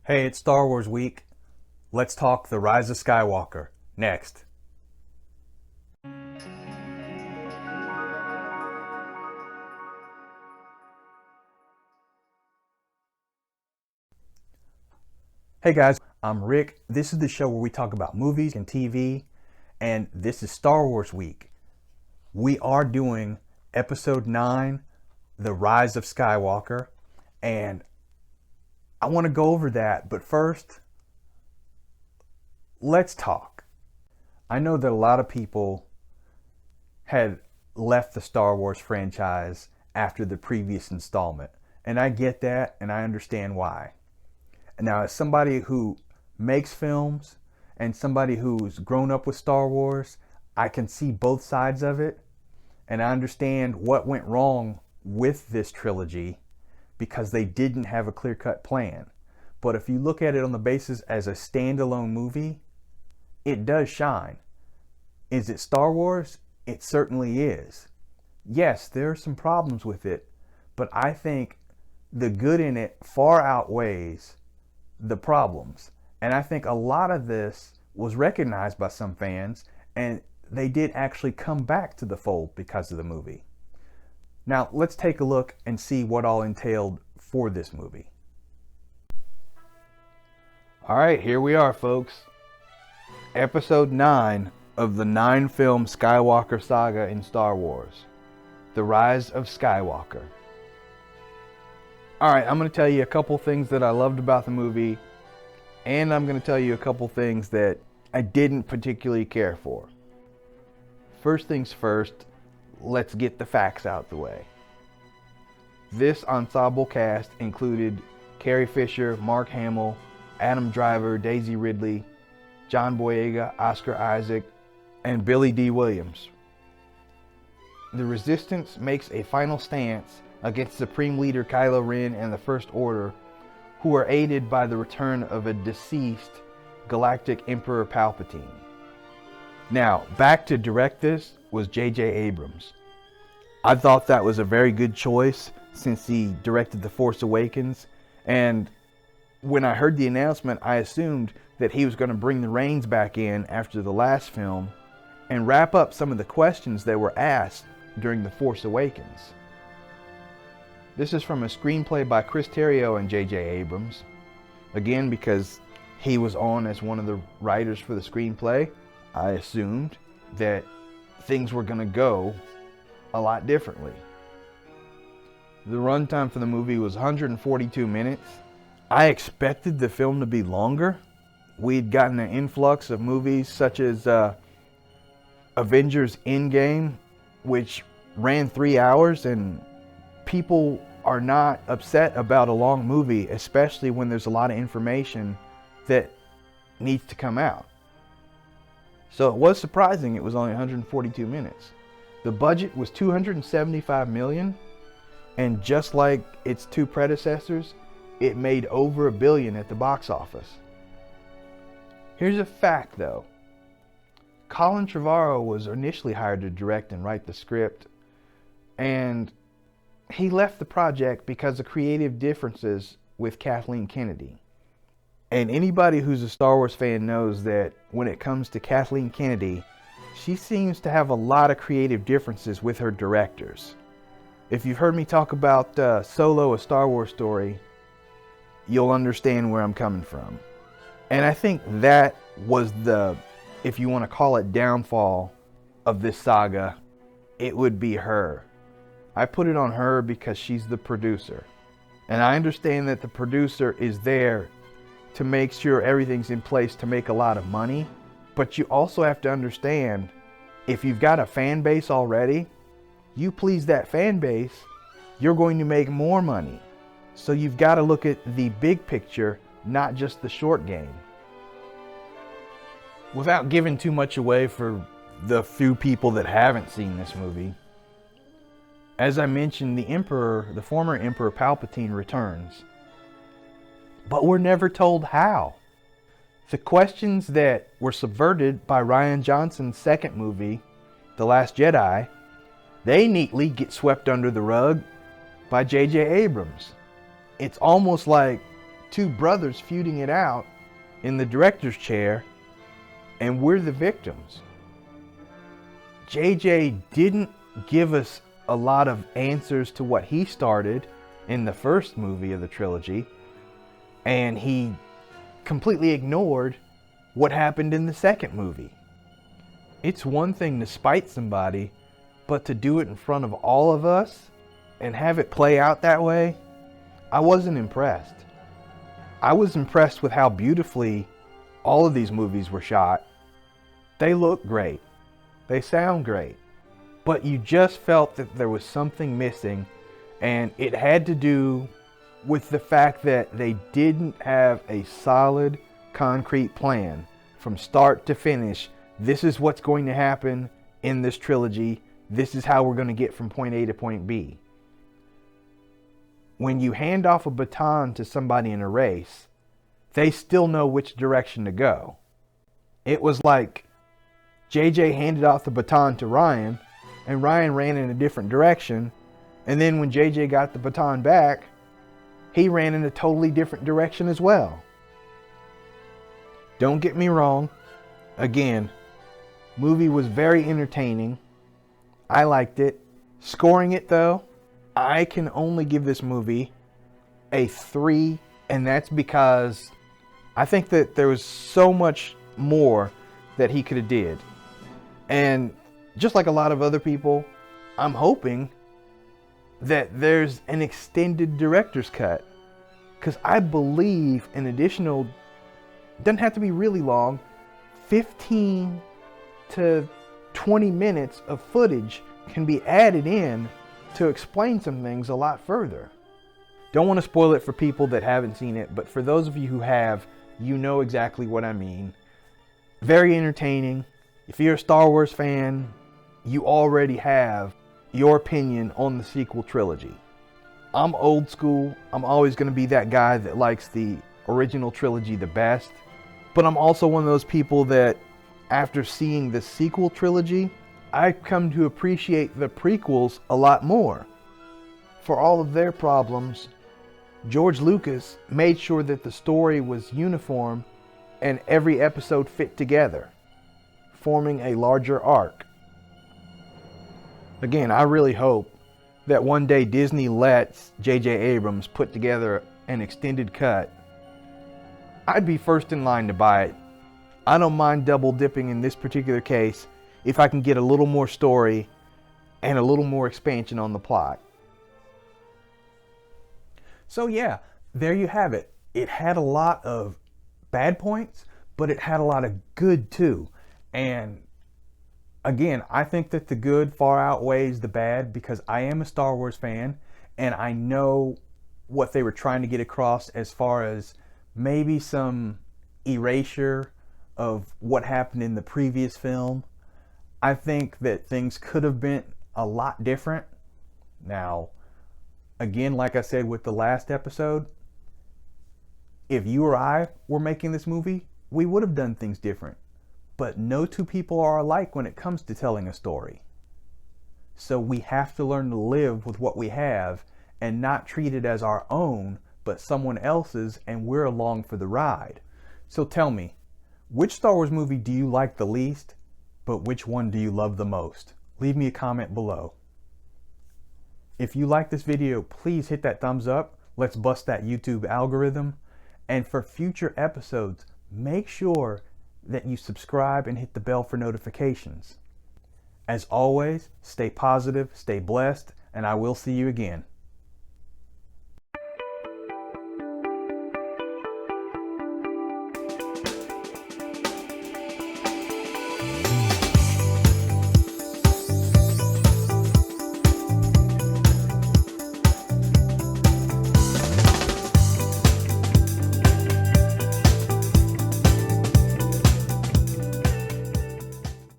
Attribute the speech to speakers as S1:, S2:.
S1: Hey, it's Star Wars week. Let's talk The Rise of Skywalker. Next. Hey guys, I'm Rick. This is the show where we talk about movies and TV, and this is Star Wars week. We are doing episode 9, The Rise of Skywalker, and I want to go over that, but first, let's talk. I know that a lot of people had left the Star Wars franchise after the previous installment, and I get that, and I understand why. Now, as somebody who makes films and somebody who's grown up with Star Wars, I can see both sides of it, and I understand what went wrong with this trilogy because they didn't have a clear-cut plan. But if you look at it on the basis as a standalone movie, it does shine. Is it Star Wars? It certainly is. Yes, there are some problems with it, but I think the good in it far outweighs the problems. And I think a lot of this was recognized by some fans, and they did actually come back to the fold because of the movie. Now, let's take a look and see what all entailed for this movie. All right, here we are, folks. Episode 9 of the 9-film Skywalker Saga in Star Wars, The Rise of Skywalker. All right, I'm going to tell you a couple things that I loved about the movie, and I'm going to tell you a couple things that I didn't particularly care for. First things first, let's get the facts out the way. This ensemble cast included Carrie Fisher, Mark Hamill, Adam Driver, Daisy Ridley, John Boyega, Oscar Isaac, and Billy D. Williams. The Resistance makes a final stance against Supreme Leader Kylo Ren and the First Order, who are aided by the return of a deceased Galactic Emperor Palpatine. Now, back to direct this was J.J. Abrams. I thought that was a very good choice since he directed The Force Awakens, and when I heard the announcement, I assumed that he was going to bring the reins back in after the last film and wrap up some of the questions that were asked during The Force Awakens. This is from a screenplay by Chris Terrio and J.J. Abrams. Again, because he was on as one of the writers for the screenplay, I assumed that things were going to go a lot differently. The runtime for the movie was 142 minutes. I expected the film to be longer. We'd gotten an influx of movies such as Avengers Endgame, which ran 3 hours, and people are not upset about a long movie, especially when there's a lot of information that needs to come out. So it was surprising it was only 142 minutes. The budget was $275 million, and just like its two predecessors, it made over $1 billion at the box office. Here's a fact though. Colin Trevorrow was initially hired to direct and write the script, and he left the project because of creative differences with Kathleen Kennedy. And anybody who's a Star Wars fan knows that when it comes to Kathleen Kennedy, she seems to have a lot of creative differences with her directors. If you've heard me talk about Solo, A Star Wars Story, you'll understand where I'm coming from. And I think that was the, if you want to call it, downfall of this saga. It would be her. I put it on her because she's the producer. And I understand that the producer is there to make sure everything's in place to make a lot of money. But you also have to understand, if you've got a fan base already, you please that fan base, you're going to make more money. So you've got to look at the big picture, not just the short game. Without giving too much away for the few people that haven't seen this movie, as I mentioned, the former Emperor Palpatine returns. But we're never told how. The questions that were subverted by Rian Johnson's second movie, The Last Jedi, they neatly get swept under the rug by J.J. Abrams. It's almost like two brothers feuding it out in the director's chair, and we're the victims. JJ didn't give us a lot of answers to what he started in the first movie of the trilogy, and he completely ignored what happened in the second movie. It's one thing to spite somebody, but to do it in front of all of us and have it play out that way, I wasn't impressed. I was impressed with how beautifully all of these movies were shot. They look great. They sound great. But you just felt that there was something missing, and it had to do with the fact that they didn't have a solid, concrete plan from start to finish. This is what's going to happen in this trilogy. This is how we're going to get from point A to point B. When you hand off a baton to somebody in a race, they still know which direction to go. It was like JJ handed off the baton to Ryan, and Ryan ran in a different direction, and then when JJ got the baton back, he ran in a totally different direction as well. Don't get me wrong. Again, movie was very entertaining. I liked it. Scoring it though, I can only give this movie a 3, and that's because I think that there was so much more that he could have did. And just like a lot of other people, I'm hoping that there's an extended director's cut, because I believe an additional, doesn't have to be really long, 15 to 20 minutes of footage can be added in to explain some things a lot further. Don't want to spoil it for people that haven't seen it, but for those of you who have, you know exactly what I mean. Very entertaining. If you're a Star Wars fan, you already have your opinion on the sequel trilogy. I'm old school. I'm always going to be that guy that likes the original trilogy the best. But I'm also one of those people that, after seeing the sequel trilogy, I've come to appreciate the prequels a lot more. For all of their problems, George Lucas made sure that the story was uniform and every episode fit together, forming a larger arc. Again, I really hope that one day Disney lets J.J. Abrams put together an extended cut. I'd be first in line to buy it. I don't mind double dipping in this particular case if I can get a little more story and a little more expansion on the plot. So yeah, there you have it. It had a lot of bad points, but it had a lot of good too. And again, I think that the good far outweighs the bad, because I am a Star Wars fan and I know what they were trying to get across as far as maybe some erasure of what happened in the previous film. I think that things could have been a lot different. Now, again, like I said with the last episode, if you or I were making this movie, we would have done things different. But no two people are alike when it comes to telling a story. So we have to learn to live with what we have and not treat it as our own, but someone else's, and we're along for the ride. So tell me, which Star Wars movie do you like the least, but which one do you love the most? Leave me a comment below. If you like this video, please hit that thumbs up. Let's bust that YouTube algorithm. And for future episodes, make sure that you subscribe and hit the bell for notifications. As always, stay positive, stay blessed, and I will see you again.